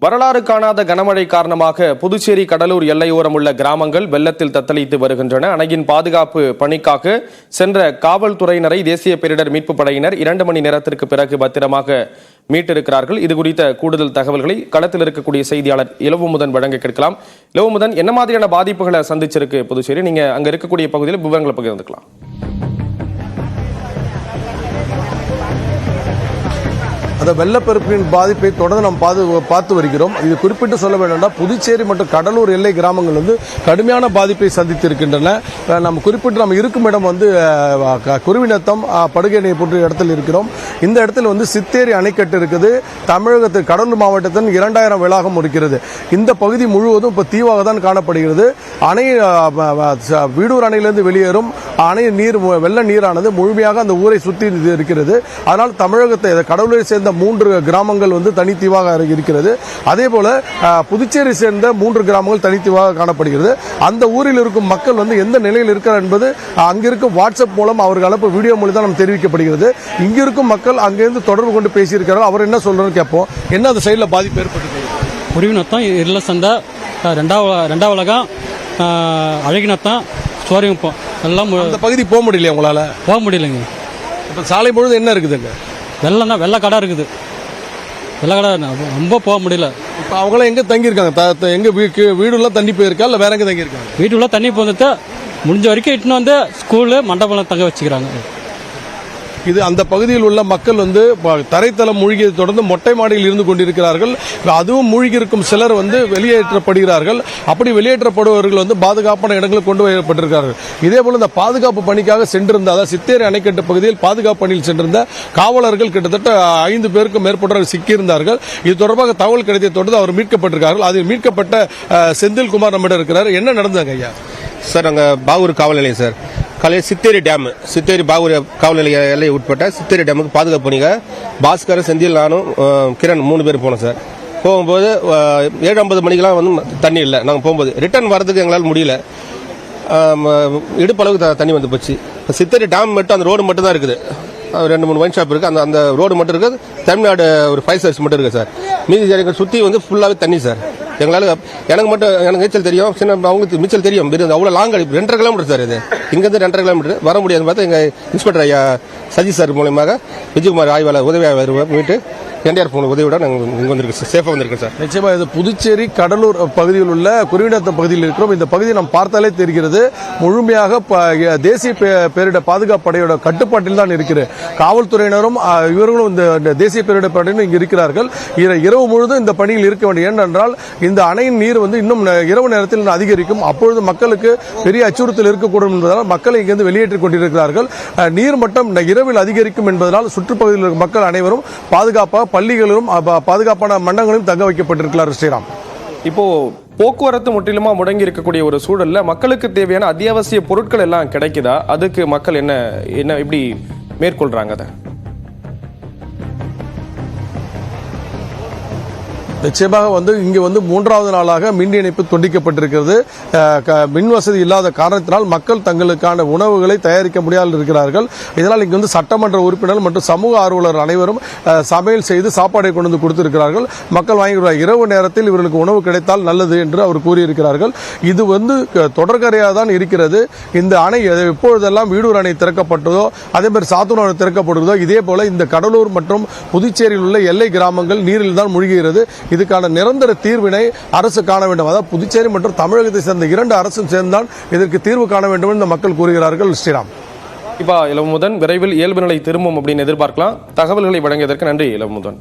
வரலாறு காணாத கனமழை காரணமாக புதுச்சேரி கடலூர் எல்லையோரம் உள்ள கிராமங்கள் வெள்ளத்தில் தத்தளித்து வருகின்றன. அணையின் பாதுகாப்பு பணிக்காக சென்ற காவல்துறையினரை தேசிய பேரிடர் மீட்பு படையினர் 2 மணி நேரத்திற்கு பிறகு பத்திரமாக மீட்டிருக்கிறார்கள். இது குறித்த கூடுதல் தகவல்களை களத்தில் இருக்கக்கூடிய செய்தியாளர் இளவுமுதன் வழங்க கேட்கலாம். இளவுமுதன், என்ன மாதிரியான பாதிப்புகளை சந்திச்சிருக்கு புதுச்சேரி? நீங்க அங்க இருக்கக்கூடிய பகுதியில் விவரங்களை பகிர்ந்துக்கலாம். அந்த வெள்ளப்பெருக்கின் பாதிப்பை தொடர்ந்து நாம் பார்த்து வருகிறோம். இது குறிப்பிட்டு சொல்ல வேண்டும், புதுச்சேரி மற்றும் கடலூர் எல்லை கிராமங்கள் கடுமையான பாதிப்பை சந்தித்திருக்கின்றன. நம்ம குறிப்பிட்டு நம்ம இருக்கும் இடம் குருவிநத்தம் படுகை போன்ற இடத்தில் இருக்கிறோம். இந்த இடத்தில் சித்தேரி அணைக்கட்டு இருக்குது. தமிழகத்தில் கடலூர் மாவட்டத்தின் 2000 வளாகம் இருக்கிறது. இந்த பகுதி முழுவதும் இப்போ தீவாக தான் காணப்படுகிறது. அணை வீடூர் அணையிலிருந்து வெளியேறும் அணை நீர் வெள்ள நீரானது முழுமையாக அந்த ஊரை சுற்றி இருக்கிறது. அதனால் தமிழகத்தை கடலூரை சேர்ந்த 3 கிராமங்கள் தனித்தீவாக இருக்கிறது. அதே போல புதுச்சேரி சேர்ந்த 3 கிராமங்கள் தனித்தீவாக காணப்படுகிறது. அந்த ஊரில் இருக்கும் மக்கள் எந்த நிலையில் இருக்கிறார் என்பது அங்கிருக்கும் வாட்ஸ்அப் மூலம் அவர்கள் அனுப்ப வீடியோ மூலம் தான் நம்ம தெரிவிக்கப்படுகிறது. இங்கிருக்கும் மக்கள் அங்கிருந்து தொடர்பு கொண்டு பேசியிருக்கிறார்கள். அவர் என்ன சொல்றாரு கேட்போம். என்ன அந்த சைடில் பாதிப்பு ஏற்பட்டு? குருவிநத்தம், இருள சந்தை, ரெண்டாவது உலகம், அழகினத்தம், சோரியம் எல்லாம் அந்த பகுதி போக முடியலையா உங்களால? போக முடியலைங்க. இப்போ சாலை பொழுது என்ன இருக்குதுங்க? வெள்ளம் தான், வெள்ளை கடை இருக்குது. வெள்ளை கடை ரொம்ப போக முடியல. இப்போ அவங்களாம் எங்கே தங்கியிருக்காங்க? எங்கே வீடுலாம் தண்ணி போயிருக்கா இல்லை வேற எங்கே தங்கியிருக்காங்க? வீட்டுக்குள்ள தண்ணி போனது முடிஞ்ச வரைக்கும் இட்டுன்னு ஸ்கூலு மண்டபம் தங்க வச்சுக்கிறாங்க. இது அந்த பகுதியில் உள்ள மக்கள் தரைத்தளம் மூழ்கியதை தொடர்ந்து மொட்டை மாடியில் இருந்து கொண்டிருக்கிறார்கள். அதுவும் மூழ்கி இருக்கும் சிலர் வெளியேற்றப்படுகிறார்கள். அப்படி வெளியேற்றப்படுபவர்கள் பாதுகாப்பான இடங்களுக்கு கொண்டு வரப்பட்டிருக்கிறார்கள். இதே போல இந்த பாதுகாப்பு பணிக்காக சென்றிருந்த, அதாவது சித்தேரி அணைக்கட்டு பகுதியில் பாதுகாப்பு பணியில் சென்றிருந்த காவலர்கள் கிட்டத்தட்ட 5 பேருக்கு மேற்பட்டவர்கள் சிக்கியிருந்தார்கள். இது தொடர்பாக தகவல் கிடைத்ததை தொடர்ந்து அவர் மீட்கப்பட்டிருக்கார்கள். அதில் மீட்கப்பட்ட செந்தில்குமார் நம்மிடம் இருக்கிறார். என்ன நடந்தது ஐயா? சார், அங்கே பாகூர் காவல் நிலையம் சார். காலையில் சித்தேரி டேம், சித்தேரி பாகூர் காவல் நிலைய எல்லை உட்பட்ட சித்தேரி டேமுக்கு பாதுகாப்பு பண்ணிக்க பாஸ்கர், செந்தில், நானும் கிரண் 3 பேர் போனோம் சார். போகும்போது 7:50 மணிக்கெல்லாம் தண்ணி இல்லை. நாங்கள் போகும்போது ரிட்டர்ன் வரதுக்கு எங்களால் முடியல. இடுப்பளவுக்கு தண்ணி வந்து போச்சு. சித்தேரி டேம் மட்டும் அந்த ரோடு மட்டும் தான் இருக்குது. 2-3 ஒயின் ஷாப் இருக்குது. அந்த ரோடு மட்டும் இருக்குது. தமிழ்நாடு ஒரு 5 ஸ்டார்ஸ் மட்டும் இருக்குது சார். மீதி சுற்றி ஃபுல்லாகவே தண்ணி சார். எங்களால் எனக்கு நீச்சல் தெரியும், சின்ன அவங்களுக்கு நீச்சல் தெரியும். அவ்வளோ லாங் 2.5 கிலோமீட்டர் சார். இது இங்கேருந்து 2.5 கிலோமீட்டர் வர முடியாதுன்னு பார்த்தா எங்கள் இன்ஸ்பெக்டர் ஐயா சஜித் சார் மூலமாக விஜயகுமார் ஆய்வாளர் உதவியாக மீட்டு என்டிஆர் போன உதவியோட நாங்கள் இங்கே வந்திருக்கோம், சேஃபாக வந்திருக்கோம் சார். நிச்சயமாக இது புதுச்சேரி கடலூர் பகுதியில் உள்ள குருவிநத்தம் பகுதியில் இருக்கிறோம். இந்த பகுதியை நாம் பார்த்தாலே தெரிகிறது, முழுமையாக தேசிய பேரிடர் பாதுகாப்பு படையோட கட்டுப்பாட்டில் தான் இருக்கிறது. காவல்துறையினரும் இவர்களும் இந்த தேசிய பேரிடர் படையினரும் இங்கு இருக்கிறார்கள். இரவு முழுதும் இந்த பணியில் இருக்க வேண்டும். ஏனென்றால் இந்த அணையின் நீர் இன்னும் இரவு நேரத்தில் அதிகரிக்கும். அப்பொழுது மக்களுக்கு பெரிய அச்சுறுத்தல் இருக்கக்கூடும் என்பதால் மக்களை இங்கிருந்து வெளியேற்றிக் கொண்டிருக்கிறார்கள். நீர் மட்டம் இரவில் அதிகரிக்கும் என்பதனால் சுற்றுப்பகுதியில் இருக்கும் மக்கள் அனைவரும் பாதுகாப்பாக பள்ளிகளிலும் பாதுகாப்பான மண்டபங்களிலும் தங்க வைக்கப்பட்டிருக்கிறார். ஸ்ரீராம், இப்போ போக்குவரத்து முற்றிலுமா முடங்கி இருக்கக்கூடிய ஒரு சூழல்ல மக்களுக்கு தேவையான அத்தியாவசிய பொருட்கள் எல்லாம் கிடைக்குதா? அதுக்கு மக்கள் என்ன இப்படி மேற்கொள்றாங்க? அதை நிச்சயமாக இங்கு 3வது நாளாக மின் இணைப்பு துண்டிக்கப்பட்டிருக்கிறது. மின் வசதி இல்லாத காரணத்தினால் மக்கள் தங்களுக்கான உணவுகளை தயாரிக்க முடியாமல் இருக்கிறார்கள். இதனால் இங்கு சட்டமன்ற உறுப்பினர் மற்றும் சமூக ஆர்வலர் அனைவரும் சமையல் செய்து சாப்பாடை கொண்டு கொடுத்திருக்கிறார்கள். மக்கள் வாங்கி இரவு நேரத்தில் இவர்களுக்கு உணவு கிடைத்தால் நல்லது என்று அவர் கூறியிருக்கிறார்கள். இது தொடர்கரையாக தான் இருக்கிறது. இந்த அணை எப்பொழுதெல்லாம் வீடூர் அணை திறக்கப்பட்டதோ, அதே மாதிரி சாத்தூர் அணை திறக்கப்படுவதோ, இதே போல இந்த கடலூர் மற்றும் புதுச்சேரியில் உள்ள எல்லை கிராமங்கள் நீரில் தான் மூழ்கிறது. இதுக்கான நிரந்தர தீர்வினை அரசு காண வேண்டும். அதாவது புதுச்சேரி மற்றும் தமிழகத்தை சேர்ந்த 2 அரசும் சேர்ந்தான் இதற்கு தீர்வு காண வேண்டும் என்று மக்கள் கூறுகிறார்கள். ஸ்ரீராம், இளமுதன், விரைவில் இயல்பு நிலை திரும்பும் அப்படின்னு எதிர்பார்க்கலாம். தகவல்களை வழங்கியதற்கு நன்றி இளமுதன்.